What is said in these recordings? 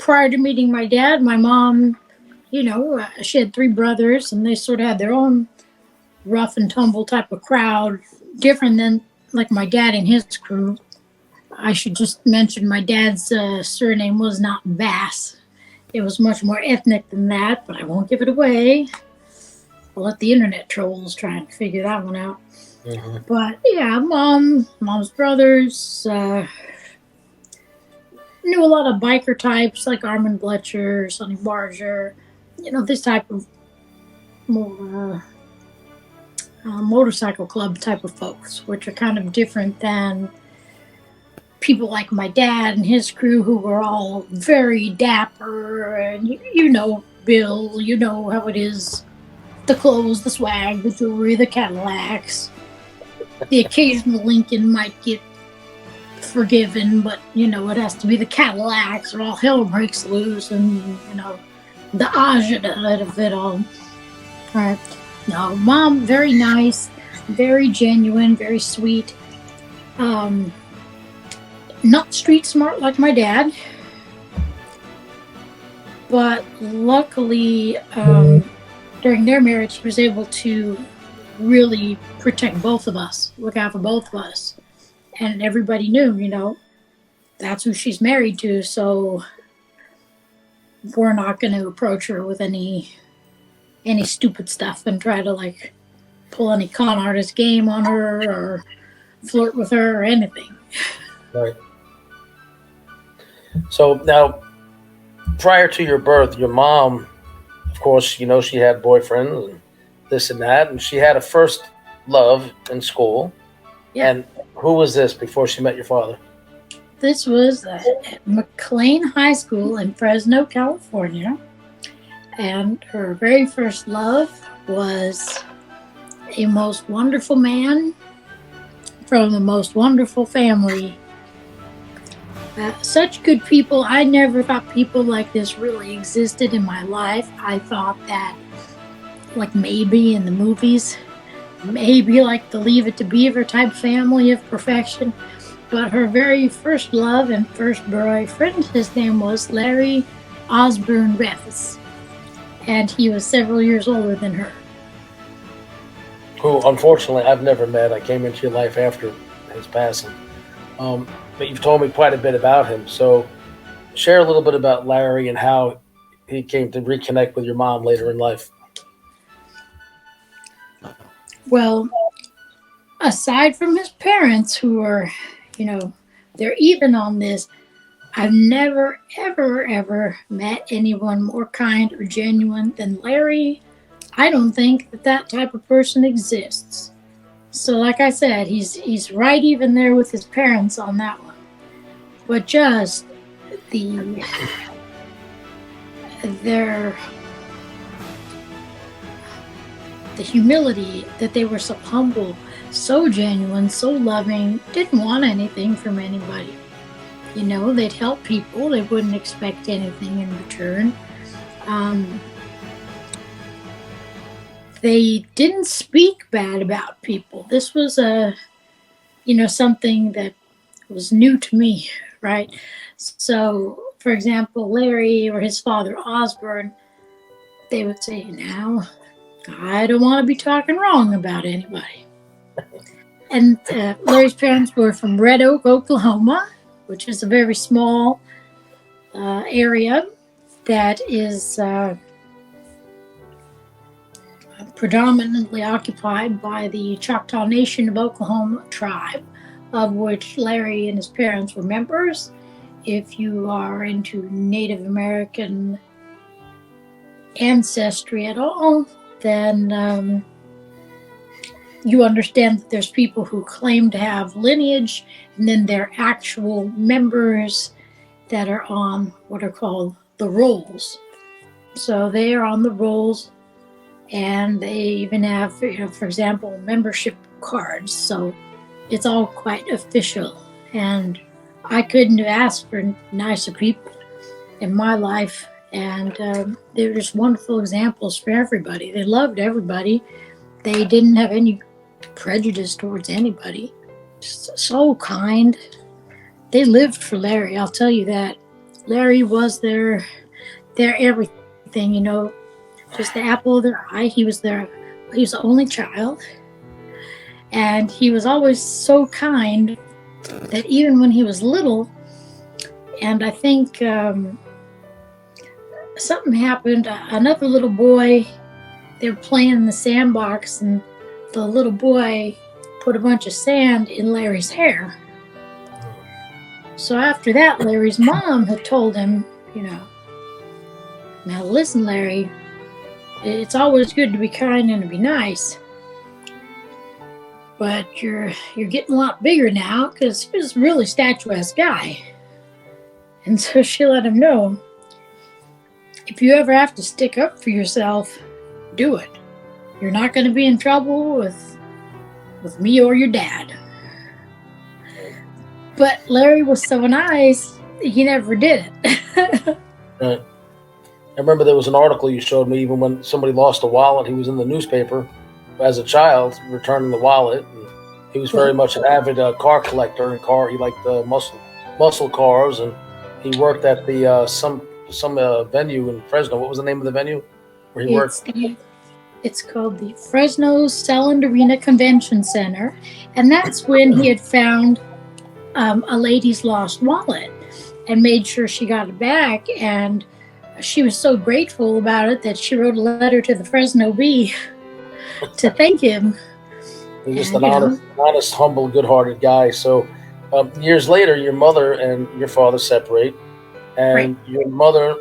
prior to meeting my dad, my mom, she had three brothers, and they sort of had their own rough and tumble type of crowd, different than like my dad and his crew. I should just mention my dad's surname was not Bass. It was much more ethnic than that, but I won't give it away. I'll let the internet trolls try and figure that one out. Mm-hmm. But yeah, mom's brothers knew a lot of biker types like Armin Bletcher, Sonny Barger, this type of more motorcycle club type of folks, which are kind of different than people like my dad and his crew, who were all very dapper, and Bill, you know how it is. The clothes, the swag, the jewelry, the Cadillacs. The occasional Lincoln might get forgiven, but it has to be the Cadillacs or all hell breaks loose, and the agita of it all. Right. No, Mom, very nice, very genuine, very sweet. Not street smart like my dad, but luckily during their marriage, he was able to really protect both of us, look out for both of us. And everybody knew, that's who she's married to, so we're not going to approach her with any stupid stuff and try to pull any con artist game on her or flirt with her or anything. Right. So now, prior to your birth, your mom, of course, she had boyfriends and this and that, and she had a first love in school. Yeah. And who was this before she met your father? This was at McLean High School in Fresno, California. And her very first love was a most wonderful man from a most wonderful family. Such good people. I never thought people like this really existed in my life. I thought that, maybe in the movies, maybe like the Leave It to Beaver type family of perfection. But her very first love and first boyfriend, his name was Larry Osburn Revis. And he was several years older than her. Who, unfortunately, I've never met. I came into your life after his passing. But you've told me quite a bit about him. So share a little bit about Larry and how he came to reconnect with your mom later in life. Well, aside from his parents, who are, they're even on this, I've never, ever, ever met anyone more kind or genuine than Larry. I don't think that type of person exists. So like I said, he's right even there with his parents on that one. But just the humility, that they were so humble, so genuine, so loving, didn't want anything from anybody. They'd help people. They wouldn't expect anything in return. They didn't speak bad about people. This was something that was new to me, right? So, for example, Larry or his father, Osburn, they would say, now, I don't want to be talking wrong about anybody. And Larry's parents were from Red Oak, Oklahoma, which is a very small area that is predominantly occupied by the Choctaw Nation of Oklahoma tribe, of which Larry and his parents were members. If you are into Native American ancestry at all, then you understand that there's people who claim to have lineage, and then they're actual members that are on what are called the rolls. So they are on the rolls, and they even have, for example, membership cards. So it's all quite official. And I couldn't have asked for nicer people in my life. And they were just wonderful examples for everybody. They loved everybody. They didn't have any prejudice towards anybody. Just so kind. They lived for Larry, I'll tell you that. Larry was their everything, just the apple of their eye. He was the only child, and he was always so kind that even when he was little, and I think something happened, another little boy, they were playing in the sandbox, and the little boy put a bunch of sand in Larry's hair. So after that, Larry's mom had told him, now listen, Larry, it's always good to be kind and to be nice, but you're getting a lot bigger now, because he was a really statuesque guy. And so she let him know, if you ever have to stick up for yourself, do it. You're not going to be in trouble with me or your dad. But Larry was so nice, he never did it. Right. I remember there was an article you showed me, even when somebody lost a wallet, he was in the newspaper as a child, returning the wallet. And he was very much an avid car collector, and he liked muscle cars, and he worked at the some venue in Fresno. What was the name of the venue where he worked? It's called the Fresno California Convention Center, and that's when he had found a lady's lost wallet and made sure she got it back. And she was so grateful about it that she wrote a letter to the Fresno Bee to thank him. He's just an honest, humble, good-hearted guy. So years later, your mother and your father separate, and your mother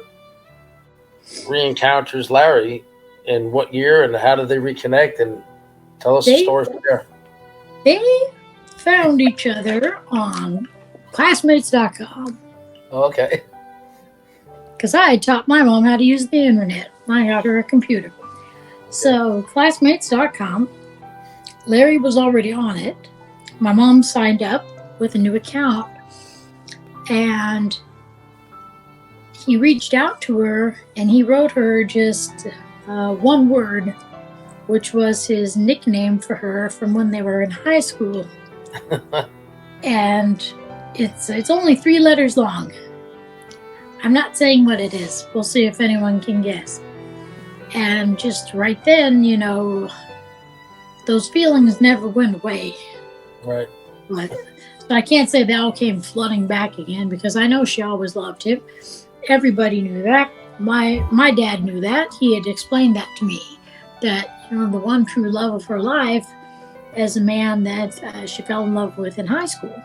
re-encounters Larry. In what year, and how did they reconnect? And tell us the story from there. They found each other on classmates.com. Okay. Because I had taught my mom how to use the internet. I got her a computer. So classmates.com, Larry was already on it. My mom signed up with a new account, and he reached out to her, and he wrote her just one word, which was his nickname for her from when they were in high school. And it's only 3 letters long. I'm not saying what it is. We'll see if anyone can guess. And just right then, those feelings never went away. Right. But I can't say they all came flooding back again, because I know she always loved him. Everybody knew that. My dad knew that. He had explained that to me, that the one true love of her life is a man that she fell in love with in high school.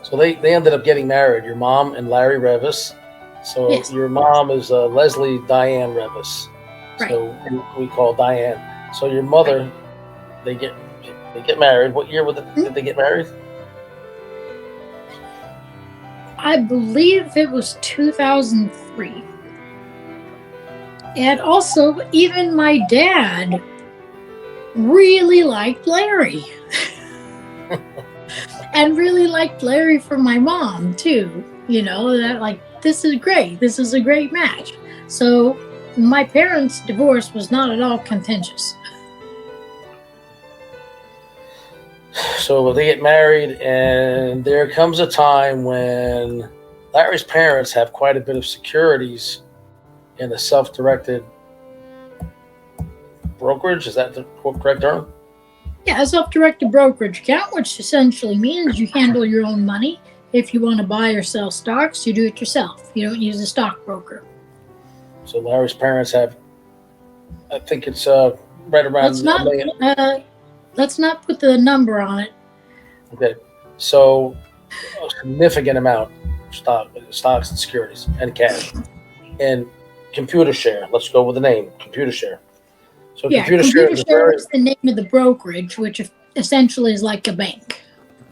So they ended up getting married, your mom and Larry Revis. So yes. Your mom is Leslie DiAnne Revis. Right. So we call Diane. So your mother, they get married. What year did they get married? I believe it was 2003. And also, even my dad really liked Larry. And really liked Larry for my mom, too. That this is great. This is a great match. So my parents' divorce was not at all contentious. So they get married, and there comes a time when Larry's parents have quite a bit of securities in a self-directed brokerage. Is that the correct term? Yeah, a self-directed brokerage account, which essentially means you handle your own money. If you want to buy or sell stocks, you do it yourself. You don't use a stockbroker. So Larry's parents have, I think it's right around $1 million. Let's not put the number on it. Okay, so a significant amount of stocks and securities and cash. And computer share. Let's go with the name, computer share. So computer share is the name of the brokerage, which essentially is like a bank.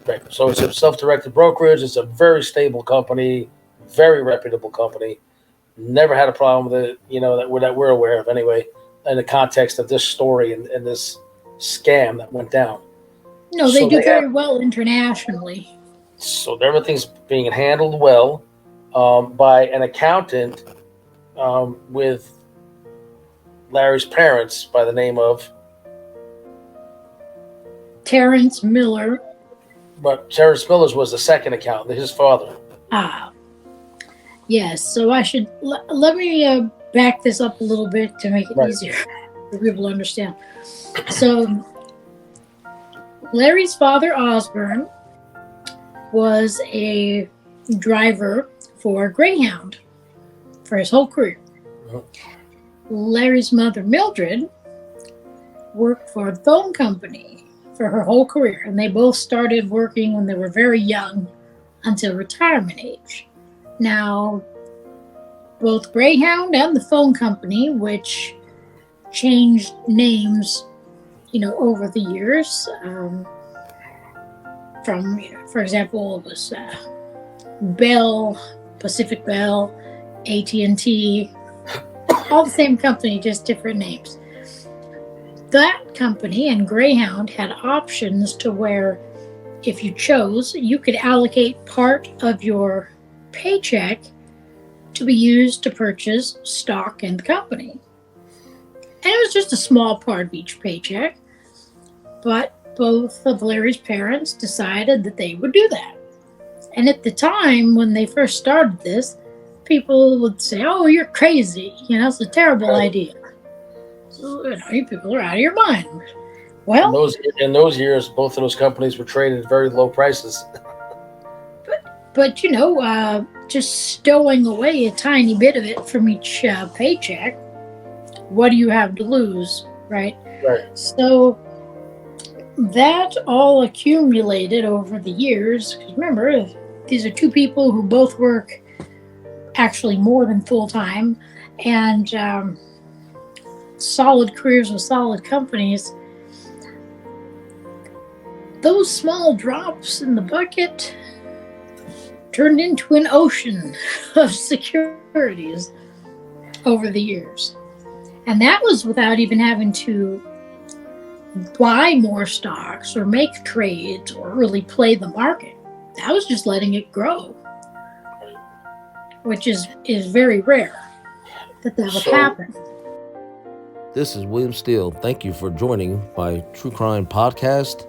Right. So it's a self-directed brokerage. It's a very stable company, very reputable company. Never had a problem with it, that we're aware of anyway, in the context of this story and this scam that went down. No, they do very well internationally. So everything's being handled well by an accountant with Larry's parents by the name of Terrence Miller. But Terrence Miller's was the second accountant, his father. Ah, yes. So I should let me back this up a little bit to make it Right. easier for people to understand. So Larry's father, Osburn, was a driver for Greyhound for his whole career. Larry's mother, Mildred, worked for a phone company for her whole career, and they both started working when they were very young until retirement age. Now, both Greyhound and the phone company, which changed names, over the years, from, for example, it was Bell, Pacific Bell, AT&T, all the same company, just different names. That company and Greyhound had options to where, if you chose, you could allocate part of your paycheck to be used to purchase stock in the company. And it was just a small part of each paycheck, but both of Larry's parents decided that they would do that. And at the time when they first started this, people would say, "Oh, you're crazy. It's a terrible idea. You people are out of your mind." Well, in those years, both of those companies were traded at very low prices. but just stowing away a tiny bit of it from each paycheck, what do you have to lose, right? Right. So that all accumulated over the years. Remember, these are two people who both work actually more than full-time, and solid careers with solid companies. Those small drops in the bucket turned into an ocean of securities over the years. And that was without even having to buy more stocks or make trades or really play the market. That was just letting it grow, which is very rare that would happen. This is William Steele. Thank you for joining my True Crime podcast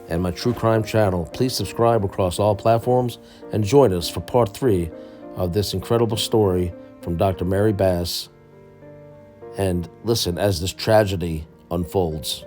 and my True Crime channel. Please subscribe across all platforms and join us for part 3 of this incredible story from Dr. Mary Bass. And listen as this tragedy unfolds.